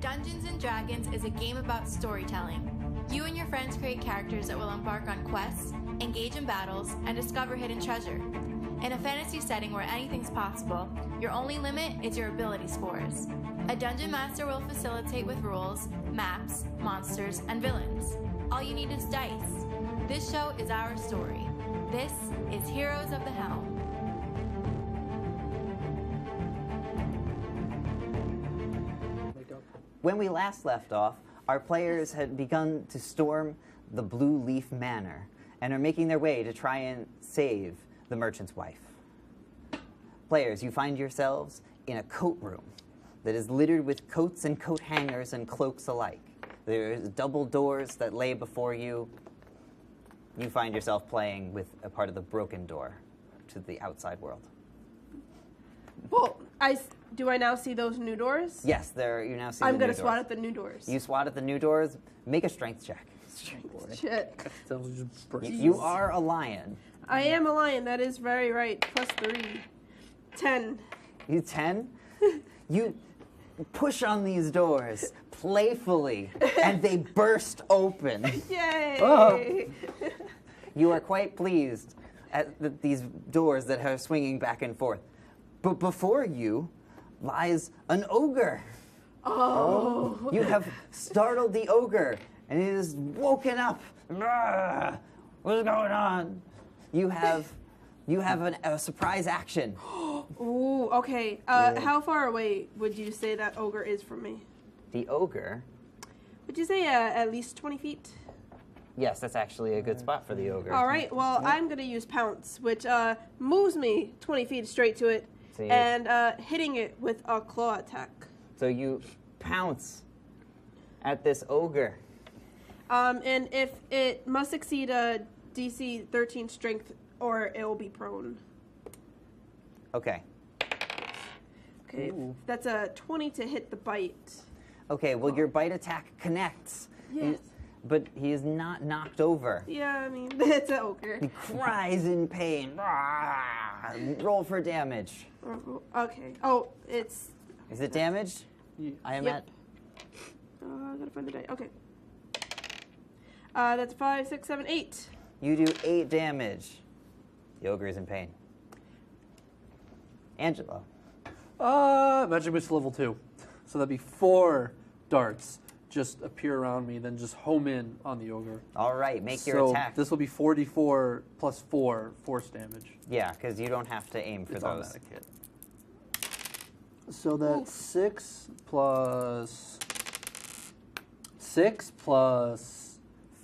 Dungeons & Dragons is a game about storytelling. You and your friends create characters that will embark on quests, engage in battles, and discover hidden treasure. In a fantasy setting where anything's possible, your only limit is your ability scores. A dungeon master will facilitate with rules, maps, monsters, and villains. All you need is dice. This show is our story. This is Heroes of the Helm. When we last left off, our players had begun to storm the Blue Leaf Manor and are making their way to try and save the merchant's wife. Players, you find yourselves in a coat room that is littered with coats and coat hangers and cloaks alike. There's double doors that lay before you. You find yourself playing with a part of the broken door to the outside world. Well, do I now see those new doors? Yes, you now see I'm going to swat at the new doors. You swat at the new doors. Make a strength check. Shit. You are a lion. I am a lion. That is very right. Plus 3. 10. You 10? You push on these doors playfully, and they burst open. Yay! Oh. You are quite pleased at these doors that are swinging back and forth. But before you lies an ogre. Oh. You have startled the ogre, and it is woken up. What's going on? You have a surprise action. Ooh, okay. How far away would you say that ogre is from me? The ogre? Would you say at least 20 feet? Yes, that's actually a good spot for the ogre. All right, well, I'm going to use Pounce, which moves me 20 feet straight to it, So and hitting it with a claw attack. So you pounce at this ogre. And if it must exceed a DC 13 strength, or it will be prone. Okay. Okay, Ooh. that's a 20 to hit the bite. Okay, well, your bite attack connects. Yes. But he is not knocked over. Yeah, I mean, it's an ogre. He cries in pain. Roll for damage. Okay. Oh, it's... Is it damaged? I am Yep. at... I gotta find the die. Okay. That's 5, 6, 7, 8. You do 8 damage. The ogre is in pain. Angelo. Magic Missile level 2. So that'd be 4 darts just appear around me, then just home in on the ogre. All right, make your So attack. this will be 4d4 plus 4 force damage. Yeah, because you don't have to aim for It's those. automatic hit. So that's 6 plus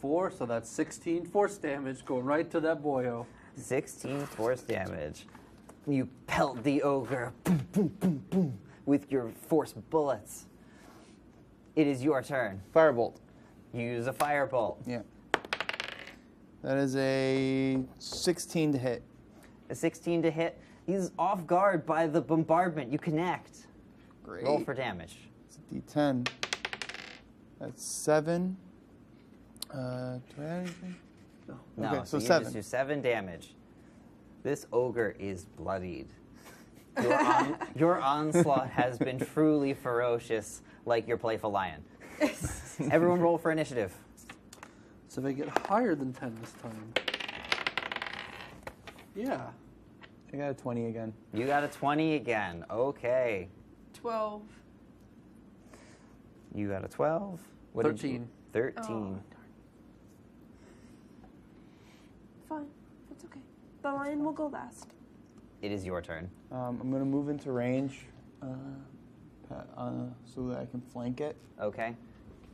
4, so that's 16 force damage going right to that boyo. 16 force damage. You pelt the ogre boom, boom, boom, boom, with your force bullets. It is your turn. Firebolt. You use a firebolt. Yeah. That is a 16 to hit. A 16 to hit. He's off guard by the bombardment. You connect. Great. Roll for damage. It's a D10. That's 7. Do I add anything? No, Okay, so you 7. just do 7 damage. This ogre is bloodied. Your onslaught has been truly ferocious, like your playful lion. Everyone roll for initiative. So if I get higher than 10 this time. Yeah. I got a 20 again. You got a 20 again. Okay. 12. You got a 12. What did you- 13. 13. Oh, darn. Fine. That's okay. The lion will go last. It is your turn. I'm going to move into range so that I can flank it. Okay.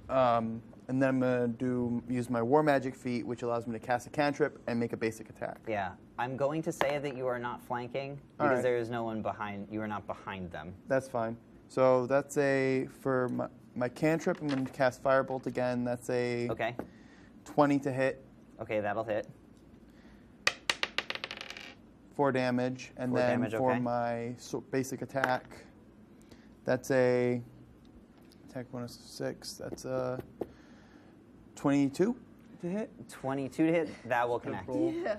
And then I'm going to use my War Magic feat, which allows me to cast a cantrip and make a basic attack. Yeah. I'm going to say that you are not flanking All because right. there is no one behind. You are not behind them. That's fine. So that's for my cantrip, I'm going to cast Firebolt again. That's a Okay. 20 to hit, Okay, that'll hit. 4 damage. And 4 then damage, for okay. my basic attack, that's a attack bonus of 6. That's a 22 to hit. 22 to hit. That will connect. Yeah.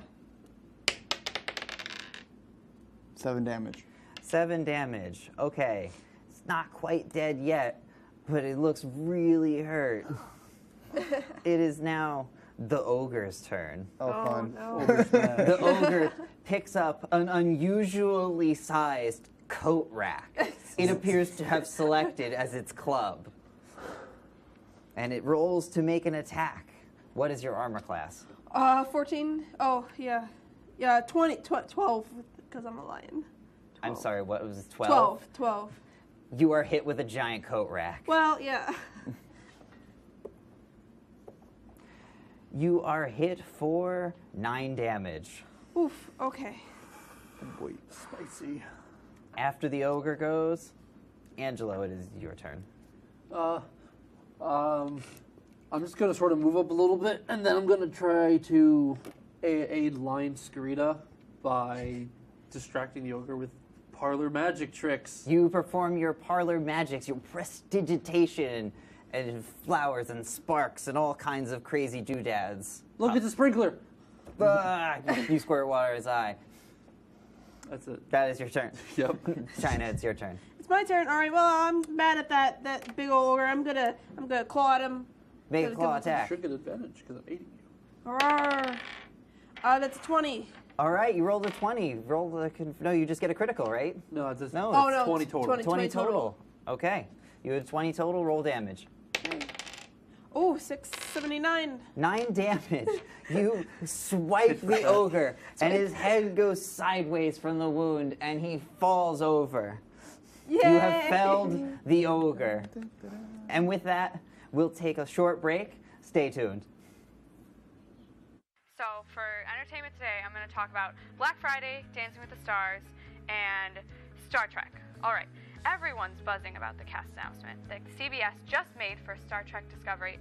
7 damage. 7 damage. Okay. It's not quite dead yet, but it looks really hurt. It is now the ogre's turn. Oh, fun. No. The ogre picks up an unusually sized coat rack. It appears to have selected as its club. And it rolls to make an attack. What is your armor class? 14. Oh, yeah. Yeah, 12, because I'm a lion. I'm sorry, what was it, 12. You are hit with a giant coat rack. Well, yeah. You are hit for 9 damage. Oof, okay. Boy. Spicy. After the ogre goes, Angelo, it is your turn. I'm just gonna sort of move up a little bit, and then I'm gonna try to aid Lion Scarita by distracting the ogre with parlor magic tricks. You perform your parlor magics, your prestidigitation, and flowers and sparks and all kinds of crazy doodads. Look, it's a sprinkler. You squirt water in his eye. That's it. That is your turn. Yep. China, it's your turn. It's my turn. All right. Well, I'm mad at that big old ogre. I'm gonna claw at him. Make a Good, claw good. attack. Should get advantage because I'm aiding you. Roar. That's 20. All right, you rolled a 20. No, you just get a critical, right? No, it's just No, Oh, it's no. 20 total. 20 total. total. Okay. You had 20 total, roll damage. Oh, 679. 9 damage. You swipe the ogre, and his head goes sideways from the wound, and he falls over. Yay! You have felled the ogre. And with that, we'll take a short break. Stay tuned. So for entertainment today, I'm going to talk about Black Friday, Dancing with the Stars, and Star Trek. All right, everyone's buzzing about the cast announcement that CBS just made for Star Trek Discovery.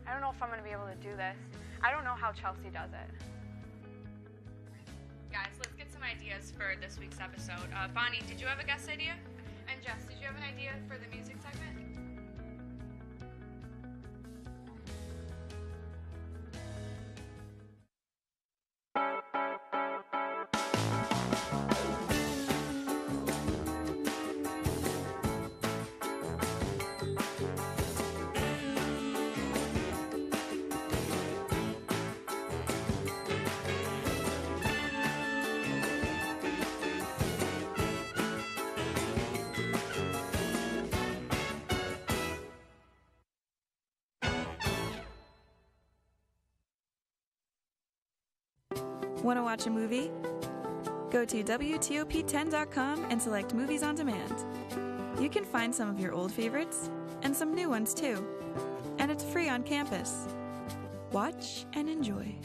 I don't know if I'm going to be able to do this. I don't know how Chelsea does it. Guys, let's get some ideas for this week's episode. Bonnie, did you have a guest idea? And Jess, did you have an idea for the music segment? Want to watch a movie? Go to WTOP10.com and select Movies on Demand. You can find some of your old favorites and some new ones too. And it's free on campus. Watch and enjoy.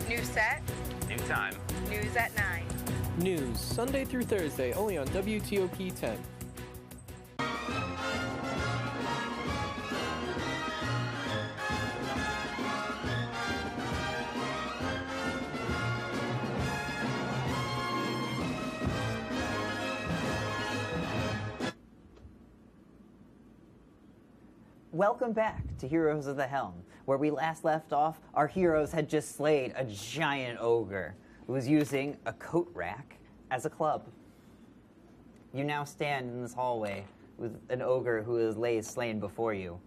New set, New time. news at 9. News, Sunday through Thursday, only on WTOP 10. Welcome back to Heroes of the Helm. Where we last left off, our heroes had just slayed a giant ogre who was using a coat rack as a club. You now stand in this hallway with an ogre who is slain before you.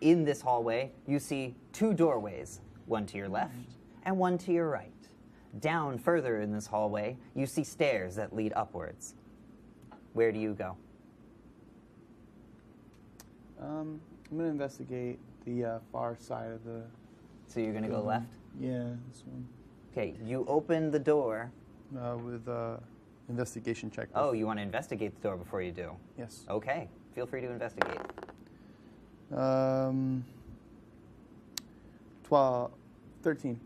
In this hallway, you see 2 doorways, one to your left and one to your right. Down further in this hallway, you see stairs that lead upwards. Where do you go? I'm going to investigate the far side of the... So you're going to go left? Yeah, this one. Okay, you open the door. With investigation check. Oh, you want to investigate the door before you do? Yes. Okay, feel free to investigate. 13.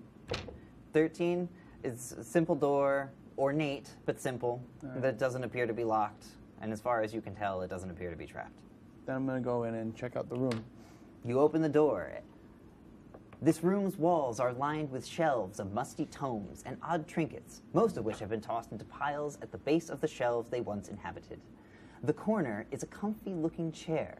13 is a simple door, ornate but simple, Alright. that doesn't appear to be locked. And as far as you can tell, it doesn't appear to be trapped. Then I'm going to go in and check out the room. You open the door. This room's walls are lined with shelves of musty tomes and odd trinkets, most of which have been tossed into piles at the base of the shelves they once inhabited. The corner is a comfy-looking chair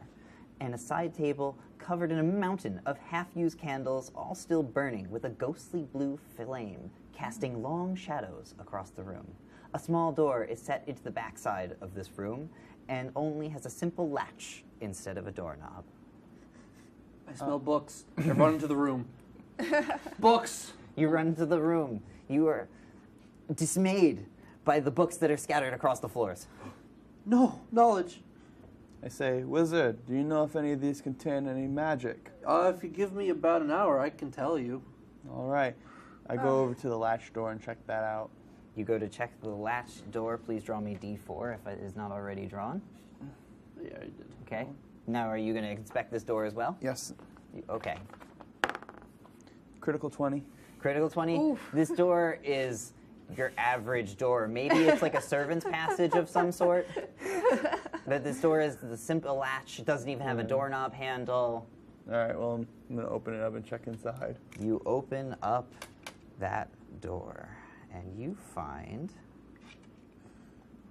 and a side table covered in a mountain of half-used candles, all still burning with a ghostly blue flame, casting long shadows across the room. A small door is set into the backside of this room and only has a simple latch instead of a doorknob. I smell books. I run into the room. Books! You run into the room. You are dismayed by the books that are scattered across the floors. No, knowledge. I say, Wizard, do you know if any of these contain any magic? If you give me about an hour, I can tell you. All right. I go over to the latch door and check that out. You go to check the latch door. Please draw me D4 if it is not already drawn. Yeah, I did. Okay. Now, are you going to inspect this door as well? Yes. Okay. Critical 20. Critical 20. Oof. This door is your average door. Maybe it's like a servant's passage of some sort. But this door is the simple latch. It doesn't even have a doorknob handle. All right, well, I'm going to open it up and check inside. You open up that door, and you find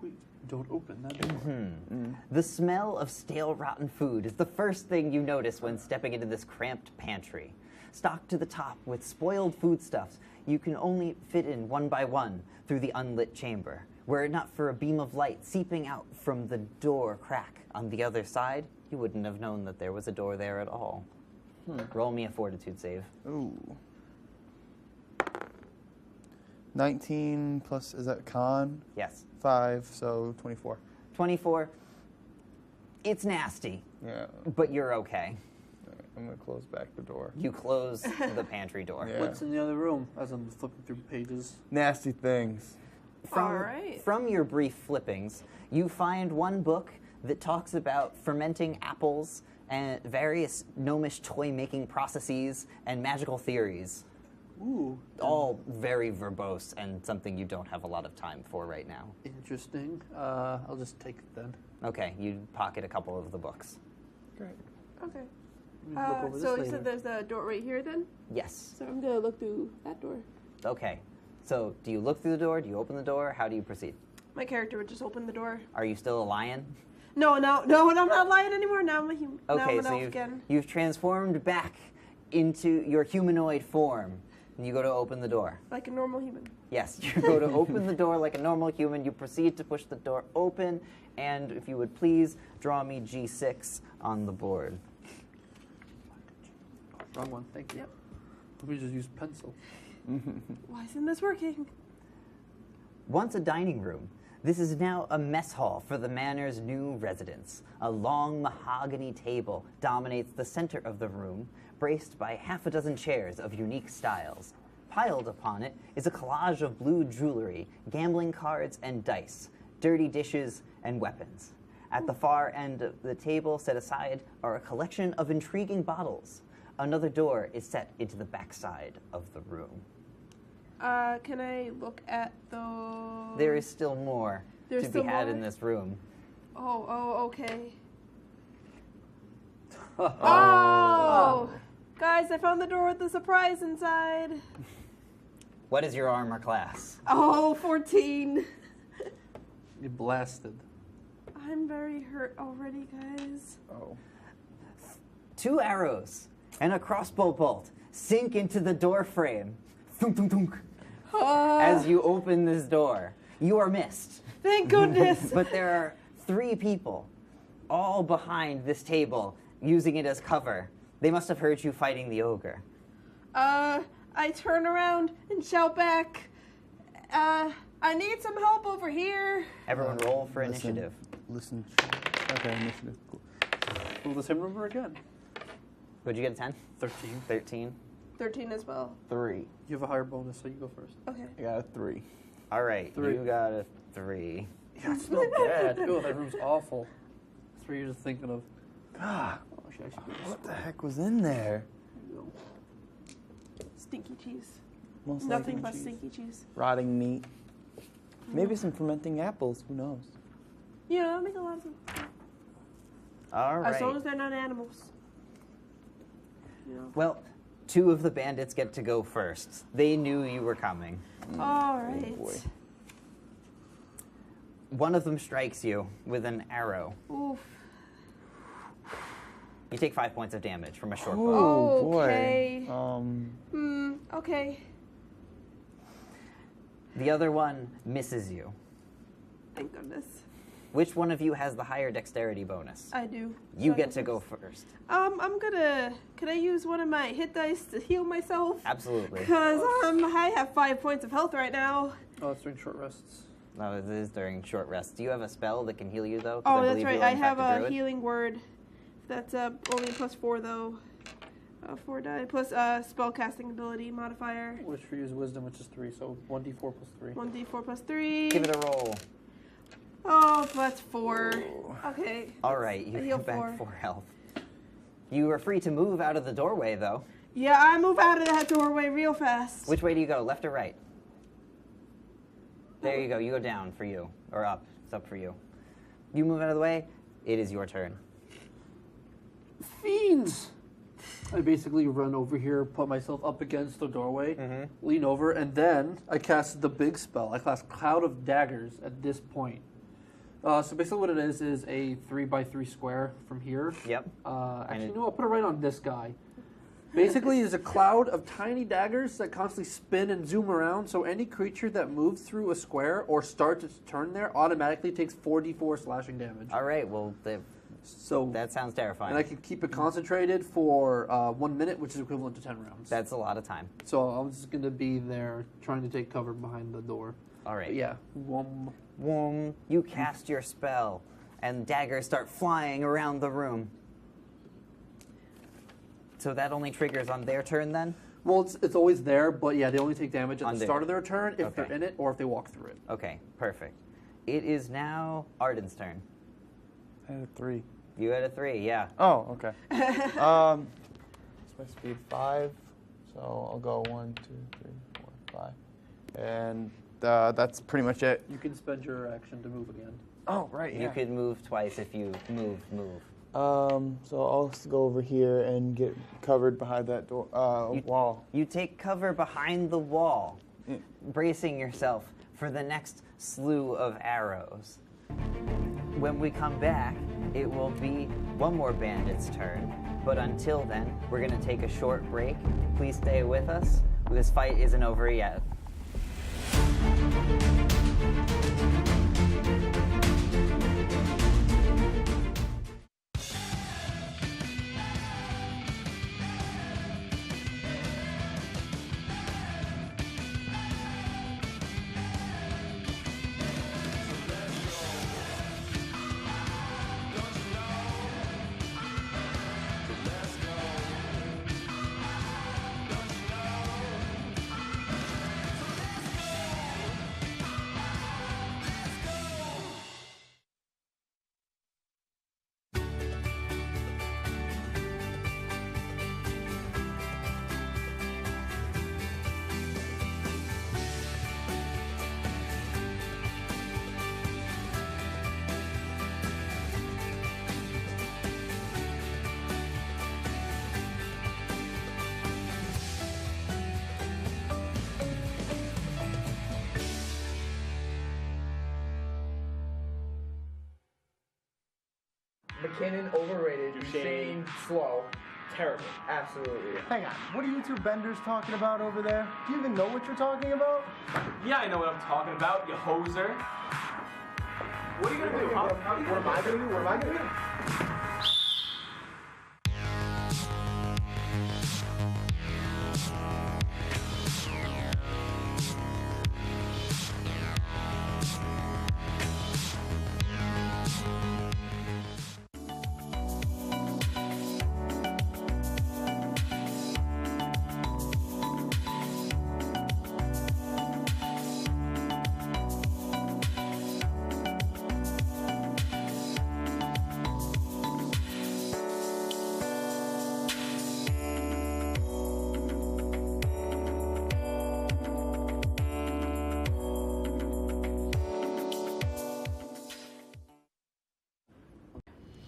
Wait, don't open that door. the smell of stale, rotten food is the first thing you notice when stepping into this cramped pantry. Stocked to the top with spoiled foodstuffs, you can only fit in one by one through the unlit chamber. Were it not for a beam of light seeping out from the door crack on the other side, you wouldn't have known that there was a door there at all. Roll me a fortitude save. Ooh. 19 plus, is that con? Yes. 5, so 24. 24. It's nasty, Yeah. but you're okay. All right, I'm going to close back the door. You close the pantry door. Yeah. What's in the other room? As I'm flipping through pages. Nasty things. From, All right. from your brief flippings, you find one book that talks about fermenting apples and various gnomish toy-making processes and magical theories. Ooh. All very verbose and something you don't have a lot of time for right now. Interesting. I'll just take it then. Okay, you pocket a couple of the books. Great. Okay. Let me look over So this you later. said there's a door right here then? Yes. So I'm going to look through that door. Okay. So, do you look through the door? Do you open the door? How do you proceed? My character would just open the door. Are you still a lion? No, I'm not lying anymore. Now I'm a human. Now Okay, I'm an so elf again. you've transformed back into your humanoid form. And you go to open the door. Like a normal human. Yes, you go to open the door like a normal human. You proceed to push the door open. And if you would please draw me G6 on the board. Wrong one. Thank you. Yep. Let me just use pencil. Why isn't this working? Once a dining room, this is now a mess hall for the manor's new residents. A long mahogany table dominates the center of the room, braced by half a dozen chairs of unique styles. Piled upon it is a collage of blue jewelry, gambling cards and dice, dirty dishes and weapons. At the far end of the table set aside are a collection of intriguing bottles. Another door is set into the backside of the room. Can I look at those? There is still more There's to be still had more? in this room. Okay. Oh! Guys, I found the door with the surprise inside. What is your armor class? Oh, 14. You blasted. I'm very hurt already, guys. Oh. 2 arrows and a crossbow bolt sink into the door frame. Thunk, thunk, thunk. As you open this door, you are missed. Thank goodness. But there are 3 people, all behind this table, using it as cover. They must have heard you fighting the ogre. I turn around and shout back, I need some help over here. Everyone roll for Listen. initiative. Listen. Okay, initiative. Cool. Will the same number again? Would you get a 10? 13. 13? 13 as well. 3. You have a higher bonus, so you go first. Okay. I got a 3. All right, 3. you got a 3. Yeah, it smells bad. Oh, that room's awful. That's what you're just thinking of. God, Oh, I should do this. what the heck was in there? Stinky cheese. Most Nothing likely but cheese. stinky cheese. Rotting meat. Maybe some fermenting apples. Who knows? You know, that makes a lot of sense. All right. As long as they're not animals. You know. Well, 2 of the bandits get to go first. They knew you were coming. All right. boy. One of them strikes you with an arrow. Oof. You take 5 points of damage from a short bow. Oh, Okay. boy. Okay. The other one misses you. Thank goodness. Which one of you has the higher dexterity bonus? I do. You So I get to go first. I'm gonna. Can I use one of my hit dice to heal myself? Absolutely. Because I have 5 points of health right now. Oh, it's during short rests. No, it is during short rest. Do you have a spell that can heal you, though? 'Cause Oh, I that's believe right. you are, I in have fact, a druid. healing word. That's only +4 though. 4 die plus spell casting ability modifier. Which for you is wisdom, which is 3, so 1d4 plus 3. 1d4 plus 3. Give it a roll. Oh, that's 4. Okay. All right, you I heal get back 4. 4 health. You are free to move out of the doorway, though. Yeah, I move out of that doorway real fast. Which way do you go, left or right? There you go. You go down for you, or up. It's up for you. You move out of the way. It is your turn. Fiends! I basically run over here, put myself up against the doorway, lean over, and then I cast the big spell. I cast Cloud of Daggers at this point. So basically what it is a 3x3 square from here. Yep. Actually, no, I'll put it right on this guy. Basically, is a cloud of tiny daggers that constantly spin and zoom around, so any creature that moves through a square or starts its turn there automatically takes 4d4 slashing damage. All right. Well, So that sounds terrifying. and I can keep it concentrated for 1 minute, which is equivalent to 10 rounds. That's a lot of time. So I'm just going to be there trying to take cover behind the door. All right. But yeah. Whom. Whoom. You cast your spell, and daggers start flying around the room. So that only triggers on their turn, then? Well, it's always there, but yeah, they only take damage at On the their- start of their turn if Okay. they're in it or if they walk through it. Okay, perfect. It is now Arden's turn. I had a 3. You had a 3, yeah. Oh, okay. It's my speed 5, so I'll go 1, 2, 3, 4, 5. And that's pretty much it. You can spend your action to move again. Oh, right, You could move twice if you move. So I'll go over here and get covered behind that door wall. You take cover behind the wall, Yeah. bracing yourself for the next slew of arrows. When we come back, it will be one more bandit's turn. But until then, we're going to take a short break. Please stay with us. This fight isn't over yet. McKinnon overrated, insane, slow, terrible, absolutely. Hang on, what are you two benders talking about over there? Do you even know what you're talking about? Yeah, I know what I'm talking about, you hoser. What are you gonna do, huh? What am I gonna do? What am I gonna do?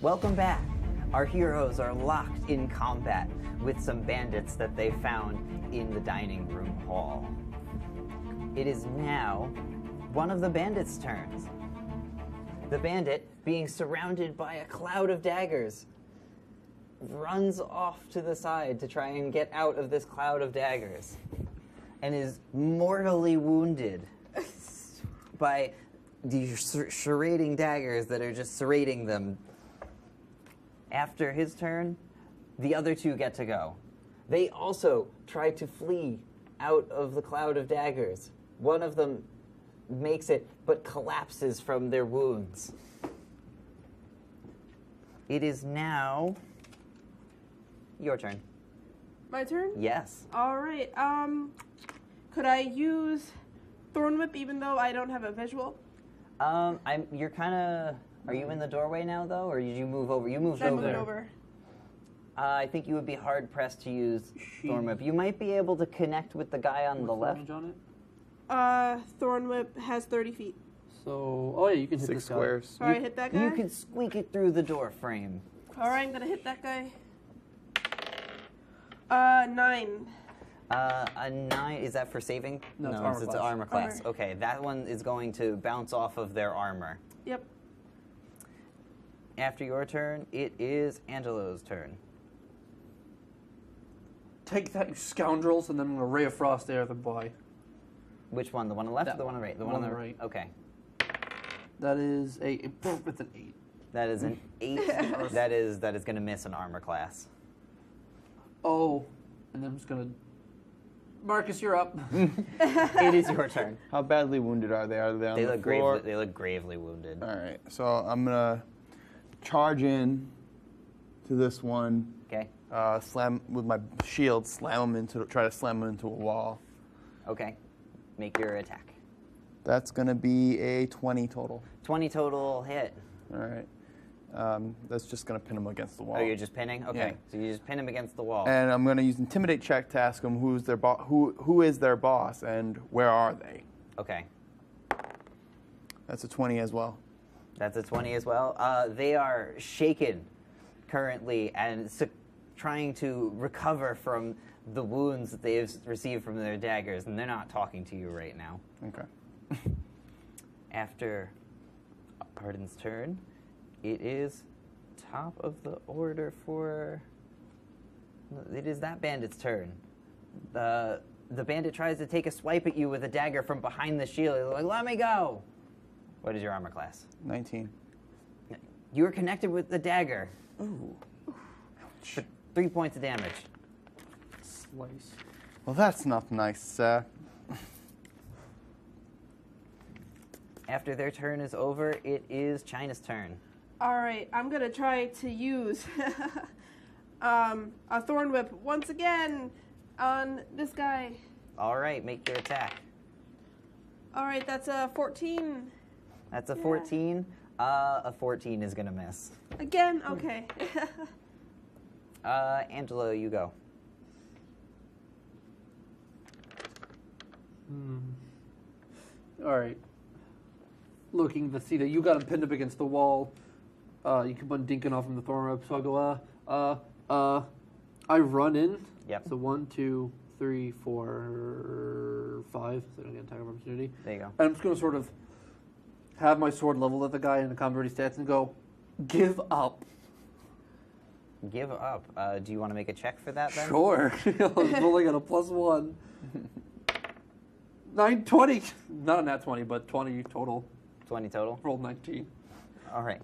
Welcome back. our heroes are locked in combat with some bandits that they found in the dining room hall. It is now one of the bandits' turns. The bandit, being surrounded by a cloud of daggers, runs off to the side to try and get out of this cloud of daggers and is mortally wounded by these serrating daggers that are just serrating them. After his turn, the other two get to go. They also try to flee out of the cloud of daggers. One of them makes it, but collapses from their wounds. It is now your turn. My turn? Yes. All right. Could I use Thorn Whip even though I don't have a visual? You're kind of. Are you in the doorway now, though, or did you move over? You moved I'm over. moving over. I think you would be hard pressed to use Thorn Whip. You might be able to connect with the guy on the left. On it? Thorn Whip has 30 feet. So, oh yeah, you can hit 6 this guy. squares. All right, hit that guy. You can squeak it through the door frame. All right, I'm gonna hit that guy. 9. A 9, is that for saving? No, it's it's armor armor class. class. Okay, that one is going to bounce off of their armor. Yep. After your turn, it is Angelo's turn. Take that, you scoundrels, and then I'm gonna Ray of Frost there the boy. Which one? The one on the left That or the one on the right? The one one on on the the right. Okay. That is it's an 8. That is an 8. that is going to miss an armor class. Oh, and then I'm just gonna. Marcus, you're up. It is your turn. How badly wounded are they? Are they on the floor? They look gravely wounded. All right, so I'm gonna charge in to this one. Okay. Slam with my shield. Try to slam him into a wall. Okay. Make your attack. That's gonna be a 20 total. 20 total hit. All right. That's just gonna pin him against the wall. Oh, you're just pinning? Okay. Yeah. So you just pin him against the wall. And I'm gonna use intimidate check to ask them who is their boss and where are they. Okay. That's a 20 as well. That's a 20 as well. They are shaken currently and trying to recover from the wounds that they've received from their daggers, and they're not talking to you right now. Okay. After Arden's turn, it is top of the order for... It is that bandit's turn. The bandit tries to take a swipe at you with a dagger from behind the shield. He's like, let me go! What is your armor class? 19. You are connected with the dagger. Ooh. For 3 points of damage. Slice. Well, that's not nice, sir. After their turn is over, it is China's turn. All right, I'm gonna try to use a Thorn Whip once again on this guy. All right, make your attack. All right, that's a 14. That's a 14. A 14 is going to miss. Again? Okay. Angelo, you go. All right. Looking to see that you got him pinned up against the wall. You keep on dinking off from the thorn rope, so I'll go, I run in. Yep. So 1, 2, 3, 4, 5. So I get an attack of opportunity. There you go. And I'm just going to sort of have my sword leveled at the guy in the combat ready stance and go, give up. Give up. Do you want to make a check for that then? Sure. I was rolling at a +1. 9, 20. Not a nat 20, but 20 total. 20 total? Rolled 19. All right.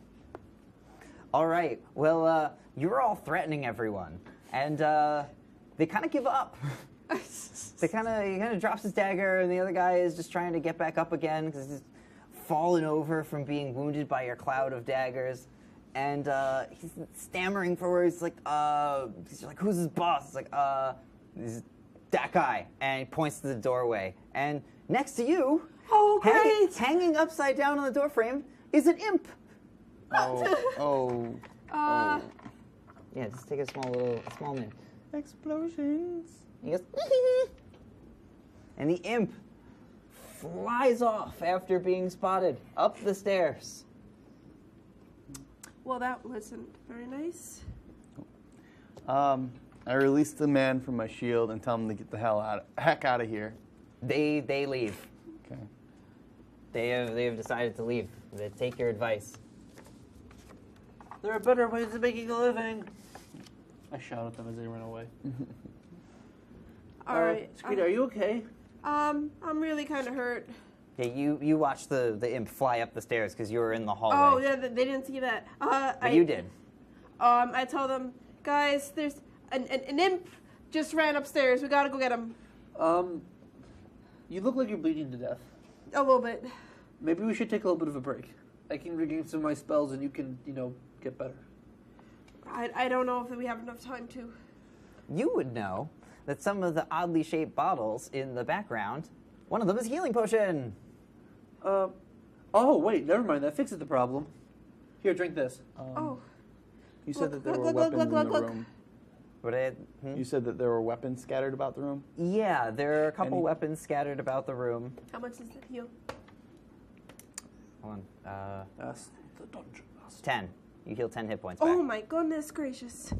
All right. Well, you're all threatening everyone, and they kind of give up. He kind of drops his dagger, and the other guy is just trying to get back up again because he's fallen over from being wounded by your cloud of daggers, and he's stammering for words like, he's like, who's his boss? It's like, he's that guy, and he points to the doorway, and next to you, Oh, great! hanging upside down on the doorframe is an imp. Oh. Yeah, just take a small minute. Explosions. He goes, and the imp flies off after being spotted up the stairs. Well, that wasn't very nice. I release the man from my shield and tell him to get the heck out of here. They leave. Okay. They have decided to leave. They take your advice. There are better ways of making a living. I shout at them as they run away. All right. Skeeter, are you okay? I'm really kind of hurt. Yeah, you watched the imp fly up the stairs because you were in the hallway. Oh, yeah, they didn't see that. But you did. I told them, guys, there's an imp just ran upstairs. We gotta go get him. You look like you're bleeding to death. A little bit. Maybe we should take a little bit of a break. I can regain some of my spells and you can, get better. I don't know if we have enough time to. You would know that some of the oddly shaped bottles in the background, one of them is healing potion. Oh, wait, never mind. That fixes the problem. Here, drink this. You said that there were weapons in the room. You said that there were weapons scattered about the room? Yeah, there are a couple weapons scattered about the room. How much does it heal? Hold on. That's the dungeon. 10. You heal 10 hit points back. Oh my goodness gracious.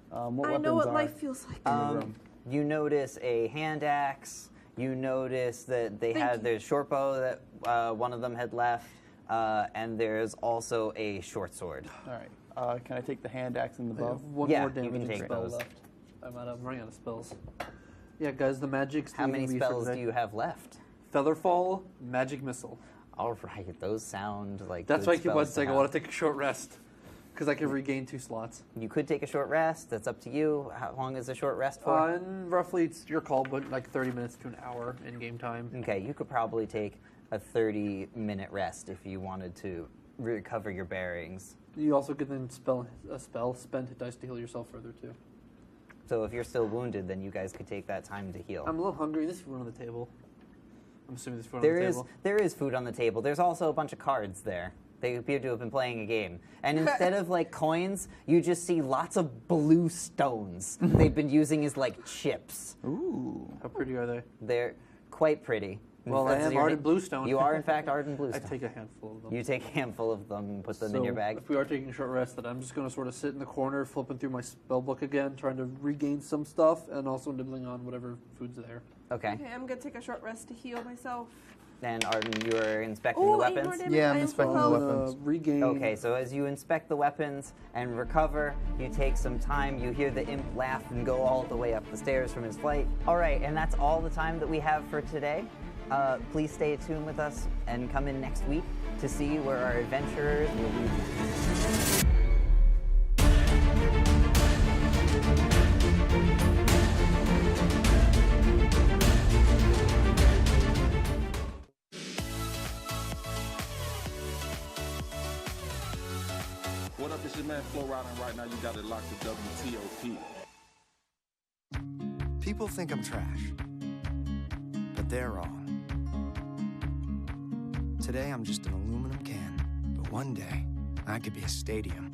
What I weapons know what are life feels like. in the room? You notice a hand axe. You notice that there's short bow that one of them had left, and there's also a short sword. All right. Can I take the hand axe and the I bow? have one Yeah, more you damaging can take spell those. left. I'm running out of spells. Yeah, guys, the magic's How many leaving me for spells do today. you have left? Featherfall, magic missile. All right, those sound like That's good why I keep spells on to saying I have. want to take a short rest. Because I can regain 2 slots. You could take a short rest. That's up to you. How long is a short rest for? And roughly, it's your call, but like 30 minutes to an hour in game time. Okay, you could probably take a 30-minute rest if you wanted to recover your bearings. You also can then spend hit dice to heal yourself further too. So if you're still wounded, then you guys could take that time to heal. I'm a little hungry. There's food on the table. I'm assuming there's food on the table. There is food on the table. There's also a bunch of cards there. They appear to have been playing a game. And instead of like coins, you just see lots of blue stones they've been using as like chips. Ooh. How pretty are they? They're quite pretty. Well, I am Arden Bluestone. You are in fact Arden I Bluestone. take a handful of them. You take a handful of them and put them in your bag. If we are taking a short rest, then I'm just going to sort of sit in the corner, flipping through my spell book again, trying to regain some stuff, and also nibbling on whatever food's there. Okay. Okay, I'm gonna take a short rest to heal myself. And Arden, you are inspecting Ooh, the 8 more weapons? damage. Yeah, I I'm am inspecting full the health. weapons. Regain. Okay, so as you inspect the weapons and recover, you take some time, you hear the imp laugh and go all the way up the stairs from his flight. All right, and that's all the time that we have for today. Please stay tuned with us and come in next week to see where our adventurers will be next. What up, it's your man Flo Rida, and right now you got it locked to WTOP. People think I'm trash, but they're wrong. Today I'm just an aluminum can, but one day I could be a stadium.